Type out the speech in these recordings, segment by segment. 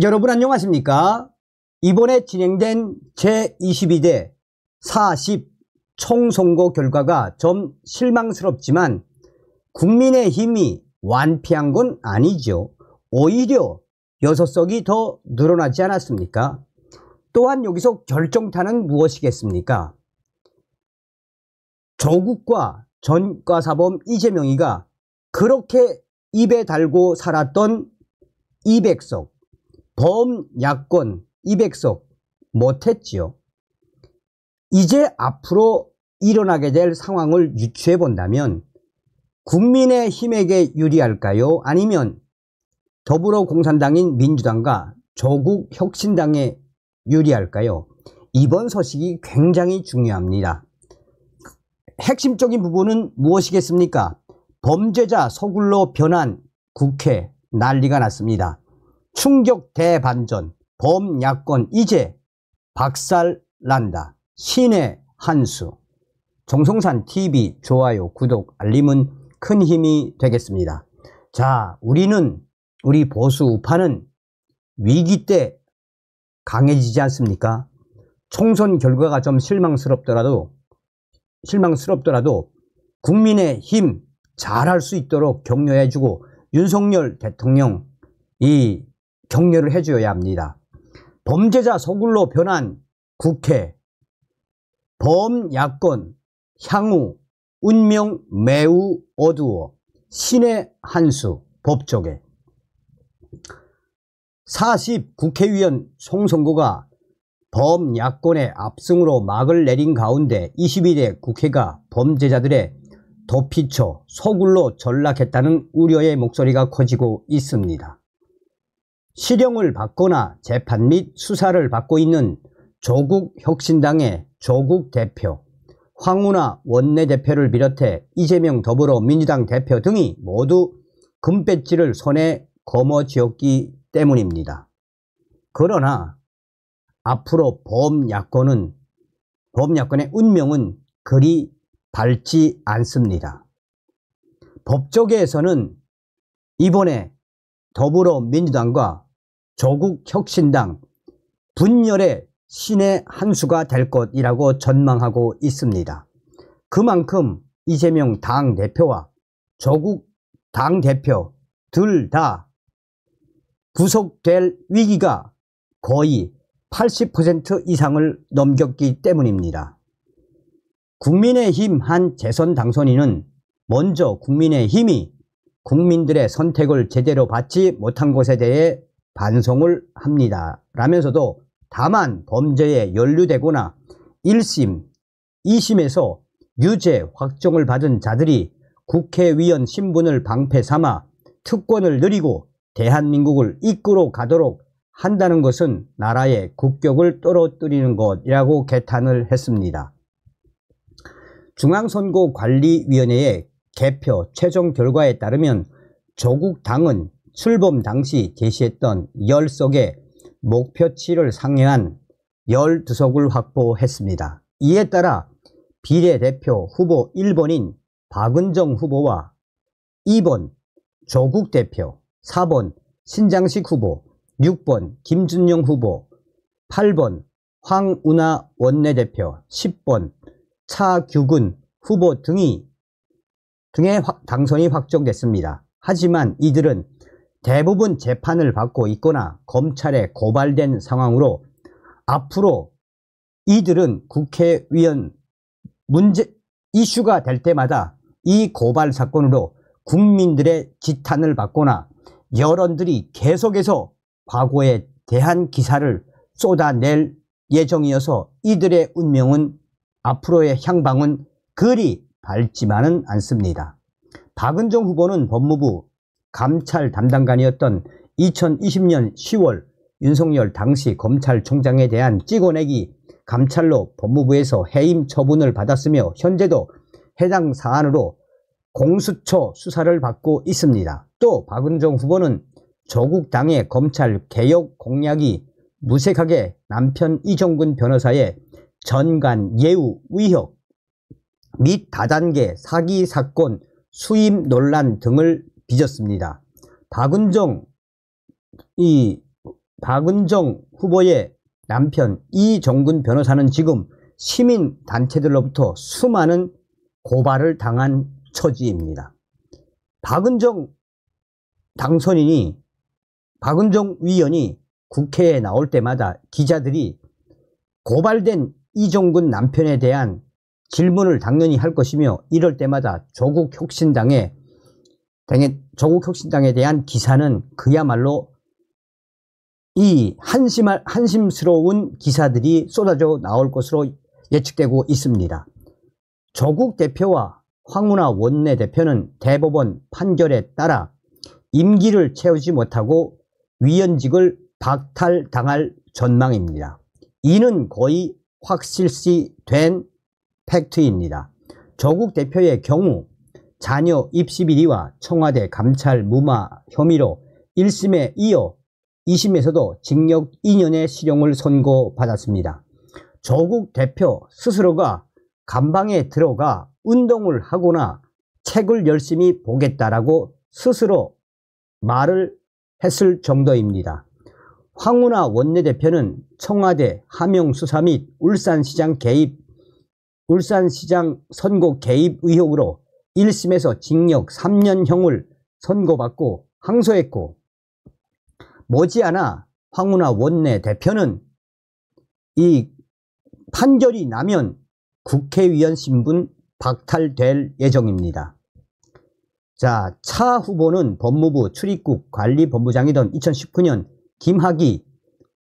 여러분 안녕하십니까? 이번에 진행된 제22대 40 총선거 결과가 좀 실망스럽지만 국민의힘이 완패한 건 아니죠. 오히려 6석이 더 늘어나지 않았습니까? 또한 여기서 결정타는 무엇이겠습니까? 조국과 전과사범 이재명이가 그렇게 입에 달고 살았던 200석 범야권 200석 못했지요. 이제 앞으로 일어나게 될 상황을 유추해 본다면 국민의힘에게 유리할까요? 아니면 더불어공산당인 민주당과 조국혁신당에 유리할까요? 이번 소식이 굉장히 중요합니다. 핵심적인 부분은 무엇이겠습니까? 범죄자 서굴로 변한 국회 난리가 났습니다. 충격 대반전, 범야권 이제 박살난다. 신의 한수. 정성산TV 좋아요, 구독, 알림은 큰 힘이 되겠습니다. 자, 우리 보수 우파는 위기 때 강해지지 않습니까? 총선 결과가 좀 실망스럽더라도 국민의힘 잘할 수 있도록 격려해주고 윤석열 대통령 이 격려를 해줘야 합니다. 범죄자 서굴로 변한 국회, 범야권 향후 운명 매우 어두워. 신의 한수 법조계. 40 국회의원 총선거가 범야권의 압승으로 막을 내린 가운데 22대 국회가 범죄자들의 도피처 서굴로 전락했다는 우려의 목소리가 커지고 있습니다. 실형을 받거나 재판 및 수사를 받고 있는 조국혁신당의 조국 대표, 황운하 원내대표를 비롯해 이재명 더불어민주당 대표 등이 모두 금배지를 손에 거머쥐었기 때문입니다. 그러나 앞으로 범야권의 운명은 그리 밝지 않습니다. 법조계에서는 이번에 더불어민주당과 조국혁신당 분열의 신의 한수가 될 것이라고 전망하고 있습니다. 그만큼 이재명 당대표와 조국 당대표 둘 다 구속될 위기가 거의 80% 이상을 넘겼기 때문입니다. 국민의힘 한 재선 당선인은 먼저 국민의힘이 국민들의 선택을 제대로 받지 못한 것에 대해 반성을 합니다. 라면서도 다만 범죄에 연루되거나 1심, 2심에서 유죄 확정을 받은 자들이 국회의원 신분을 방패 삼아 특권을 누리고 대한민국을 이끌어 가도록 한다는 것은 나라의 국격을 떨어뜨리는 것이라고 개탄을 했습니다. 중앙선거관리위원회의 개표 최종 결과에 따르면 조국당은 출범 당시 제시했던 10석의 목표치를 상회한 12석을 확보했습니다. 이에 따라 비례대표 후보 1번인 박은정 후보와 2번 조국 대표, 4번 신장식 후보, 6번 김준영 후보, 8번 황운하 원내대표, 10번 차규근 후보 등의 당선이 확정됐습니다. 하지만 이들은 대부분 재판을 받고 있거나 검찰에 고발된 상황으로 앞으로 이들은 국회의원 이슈가 될 때마다 이 고발 사건으로 국민들의 지탄을 받거나 여론들이 계속해서 과거에 대한 기사를 쏟아낼 예정이어서 이들의 운명은 앞으로의 향방은 그리 밝지만은 않습니다. 박은정 후보는 법무부 감찰 담당관이었던 2020년 10월 윤석열 당시 검찰총장에 대한 찍어내기 감찰로 법무부에서 해임 처분을 받았으며 현재도 해당 사안으로 공수처 수사를 받고 있습니다. 또 박은정 후보는 조국당의 검찰 개혁 공약이 무색하게 남편 이정근 변호사의 전관 예우 위협 및 다단계 사기 사건 수임 논란 등을 빚었습니다. 박은정 박은정 후보의 남편 이정근 변호사는 지금 시민단체들로부터 수많은 고발을 당한 처지입니다. 박은정 위원이 국회에 나올 때마다 기자들이 고발된 이정근 남편에 대한 질문을 당연히 할 것이며, 이럴 때마다 조국혁신당에 대한 기사는 그야말로 이 한심스러운 기사들이 쏟아져 나올 것으로 예측되고 있습니다. 조국 대표와 황운하 원내대표는 대법원 판결에 따라 임기를 채우지 못하고 위원직을 박탈당할 전망입니다. 이는 거의 확실시된 팩트입니다. 조국 대표의 경우 자녀 입시 비리와 청와대 감찰 무마 혐의로 1심에 이어 2심에서도 징역 2년의 실형을 선고받았습니다. 조국 대표 스스로가 감방에 들어가 운동을 하거나 책을 열심히 보겠다라고 스스로 말을 했을 정도입니다. 황운하 원내대표는 청와대 하명 수사 및 울산시장 선거 개입 의혹으로 1심에서 징역 3년형을 선고받고 항소했고, 머지않아 황운하 원내대표는 이 판결이 나면 국회의원 신분 박탈될 예정입니다. 자, 차 후보는 법무부 출입국 관리본부장이던 2019년 김학의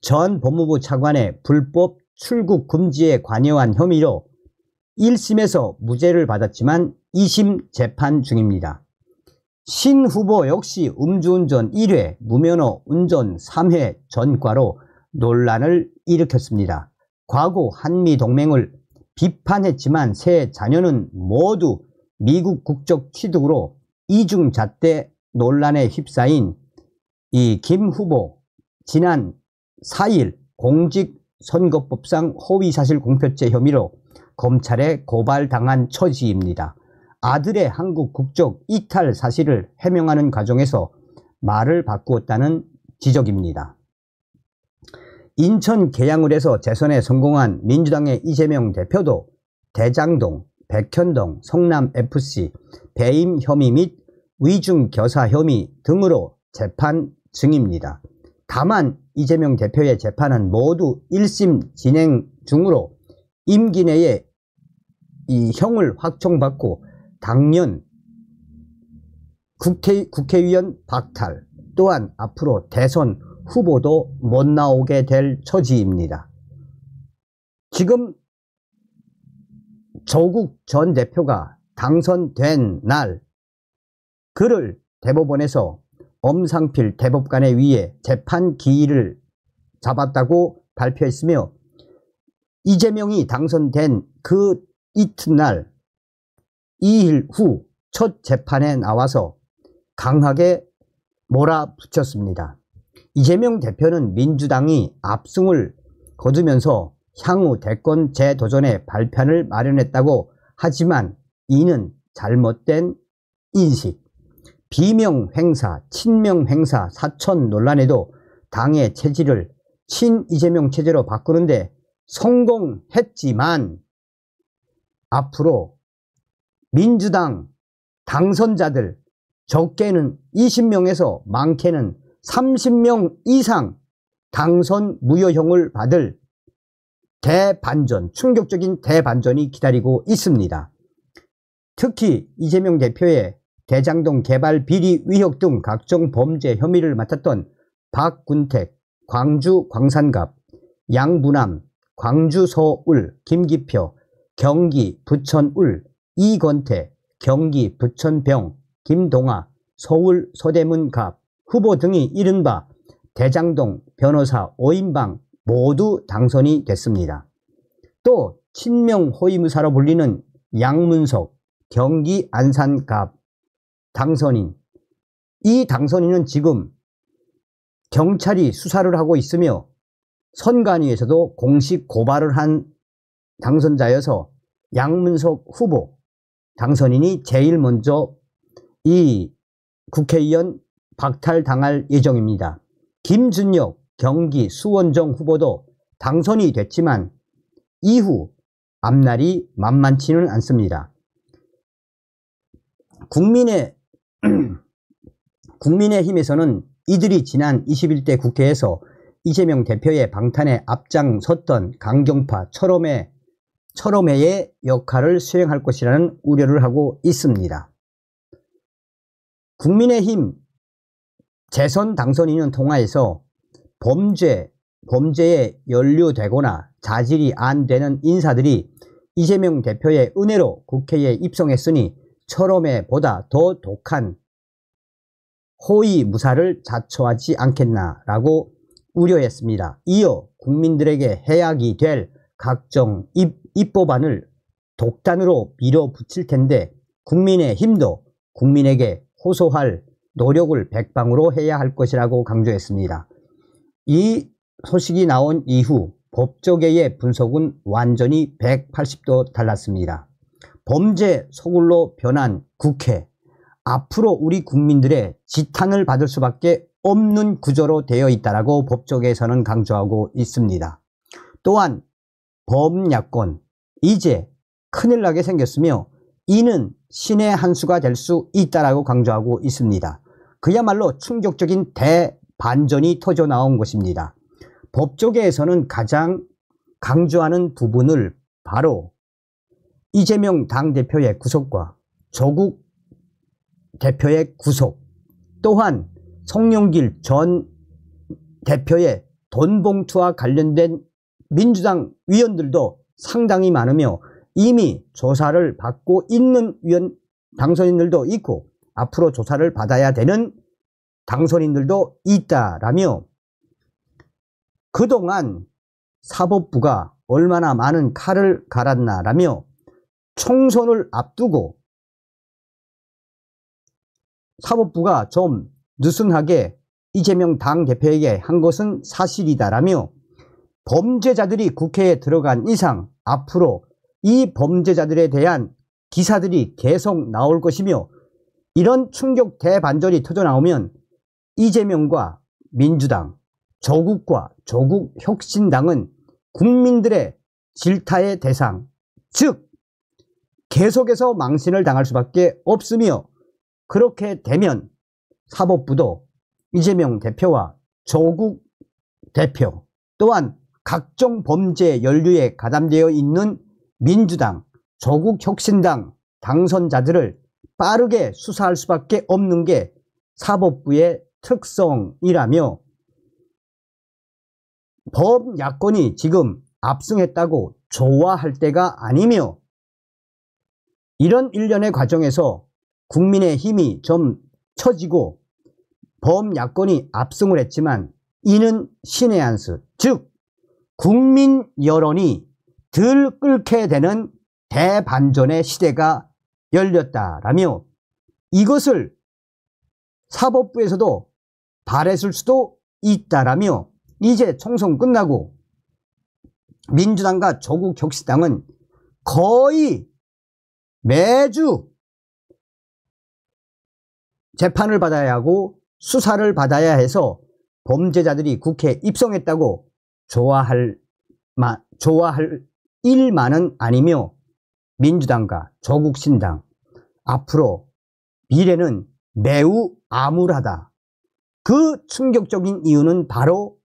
전 법무부 차관의 불법 출국 금지에 관여한 혐의로 1심에서 무죄를 받았지만 2심 재판 중입니다. 신 후보 역시 음주운전 1회, 무면허 운전 3회 전과로 논란을 일으켰습니다. 과거 한미동맹을 비판했지만 세 자녀는 모두 미국 국적 취득으로 이중잣대 논란에 휩싸인 이 김 후보, 지난 4일 공직선거법상 허위사실 공표죄 혐의로 검찰에 고발당한 처지입니다. 아들의 한국 국적 이탈 사실을 해명하는 과정에서 말을 바꾸었다는 지적입니다. 인천 계양을에서 재선에 성공한 민주당의 이재명 대표도 대장동, 백현동, 성남FC 배임 혐의 및 위중교사 혐의 등으로 재판 중입니다. 다만 이재명 대표의 재판은 모두 1심 진행 중으로 임기 내에 이 형을 확정받고 당연 국회의원 박탈, 또한 앞으로 대선 후보도 못 나오게 될 처지입니다. 지금 조국 전 대표가 당선된 날 그를 대법원에서 엄상필 대법관에 의해 재판 기일을 잡았다고 발표했으며, 이재명이 당선된 그 이튿날 2일 후 첫 재판에 나와서 강하게 몰아붙였습니다. 이재명 대표는 민주당이 압승을 거두면서 향후 대권 재도전에 발판을 마련했다고 하지만 이는 잘못된 인식. 비명 행사, 친명 행사, 사천 논란에도 당의 체질을 친 이재명 체제로 바꾸는데 성공했지만 앞으로 민주당 당선자들 적게는 20명에서 많게는 30명 이상 당선 무효형을 받을 대반전, 충격적인 대반전이 기다리고 있습니다. 특히 이재명 대표의 대장동 개발 비리 의혹 등 각종 범죄 혐의를 맡았던 박군택, 광주 광산갑, 양부남, 광주 서울, 김기표, 경기 부천울, 이건태, 경기 부천병, 김동아, 서울 서대문갑 후보 등이 이른바 대장동 변호사 5인방 모두 당선이 됐습니다. 또 친명 호위무사로 불리는 양문석, 경기 안산갑 당선인, 이 당선인은 지금 경찰이 수사를 하고 있으며 선관위에서도 공식 고발을 한 당선자여서 양문석 후보 당선인이 제일 먼저 이 국회의원 박탈당할 예정입니다. 김준혁, 경기 수원정 후보도 당선이 됐지만 이후 앞날이 만만치는 않습니다. 국민의힘에서는 이들이 지난 21대 국회에서 이재명 대표의 방탄에 앞장섰던 강경파 철험회의 역할을 수행할 것이라는 우려를 하고 있습니다. 국민의힘 재선 당선인은 통화에서 범죄에 연루되거나 자질이 안 되는 인사들이 이재명 대표의 은혜로 국회에 입성했으니 철험회보다 더 독한 호위무사를 자초하지 않겠나라고 우려했습니다. 이어 국민들에게 해악이 될 각종 입법안을 독단으로 밀어붙일 텐데 국민의힘도 국민에게 호소할 노력을 백방으로 해야 할 것이라고 강조했습니다. 이 소식이 나온 이후 법조계의 분석은 완전히 180도 달랐습니다. 범죄 소굴로 변한 국회, 앞으로 우리 국민들의 지탄을 받을 수밖에 없는 구조로 되어 있다라고 법조계에서는 강조하고 있습니다. 또한 범야권, 이제 큰일 나게 생겼으며 이는 신의 한 수가 될 수 있다라고 강조하고 있습니다. 그야말로 충격적인 대반전이 터져 나온 것입니다. 법조계에서는 가장 강조하는 부분을 바로 이재명 당대표의 구속과 조국 대표의 구속, 또한 송영길 전 대표의 돈봉투와 관련된 민주당 위원들도 상당히 많으며 이미 조사를 받고 있는 당선인들도 있고 앞으로 조사를 받아야 되는 당선인들도 있다라며 그동안 사법부가 얼마나 많은 칼을 갈았나라며 총선을 앞두고 사법부가 좀 느슨하게 이재명 당대표에게 한 것은 사실이다라며 범죄자들이 국회에 들어간 이상 앞으로 이 범죄자들에 대한 기사들이 계속 나올 것이며 이런 충격 대반전이 터져 나오면 이재명과 민주당, 조국과 조국혁신당은 국민들의 질타의 대상, 즉 계속해서 망신을 당할 수밖에 없으며 그렇게 되면 사법부도 이재명 대표와 조국 대표 또한 각종 범죄 연루에 가담되어 있는 민주당, 조국혁신당 당선자들을 빠르게 수사할 수밖에 없는 게 사법부의 특성이라며 범야권이 지금 압승했다고 좋아할 때가 아니며 이런 일련의 과정에서 국민의힘이 좀 처지고 범야권이 압승을 했지만 이는 신의 한 수, 즉 국민 여론이 덜 끓게 되는 대반전의 시대가 열렸다라며 이것을 사법부에서도 바랬을 수도 있다라며 이제 총선 끝나고 민주당과 조국혁신당은 거의 매주 재판을 받아야 하고 수사를 받아야 해서 범죄자들이 국회에 입성했다고 좋아할 일만은 아니며 민주당과 조국신당 앞으로 미래는 매우 암울하다. 그 충격적인 이유는 바로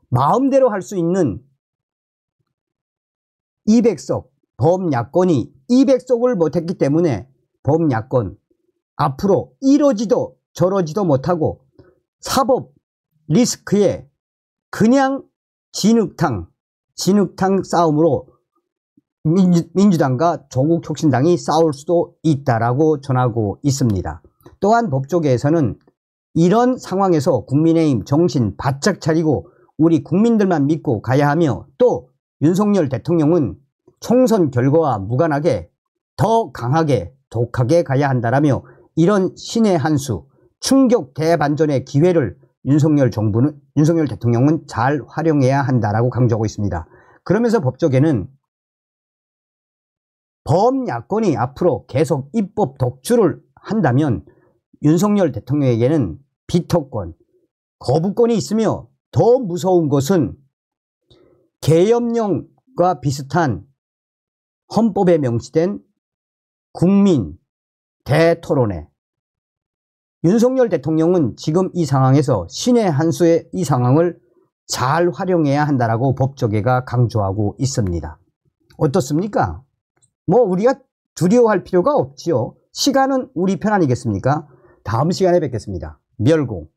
마음대로 할 수 있는 200석 범야권이 200석을 못했기 때문에 범야권 앞으로 이러지도 저러지도 못하고 사법 리스크에 그냥 진흙탕 싸움으로 민주당과 조국혁신당이 싸울 수도 있다라고 전하고 있습니다. 또한 법조계에서는 이런 상황에서 국민의힘 정신 바짝 차리고 우리 국민들만 믿고 가야 하며 또 윤석열 대통령은 총선 결과와 무관하게 더 강하게 독하게 가야 한다라며 이런 신의 한 수, 충격 대반전의 기회를 윤석열 대통령은 잘 활용해야 한다라고 강조하고 있습니다. 그러면서 법조계는 범야권이 앞으로 계속 입법 독주를 한다면 윤석열 대통령에게는 비토권, 거부권이 있으며 더 무서운 것은 계엄령과 비슷한 헌법에 명시된 국민 대토론회. 윤석열 대통령은 지금 이 상황에서 신의 한 수의 이 상황을 잘 활용해야 한다라고 법조계가 강조하고 있습니다. 어떻습니까? 뭐 우리가 두려워할 필요가 없지요. 시간은 우리 편 아니겠습니까? 다음 시간에 뵙겠습니다. 멸공.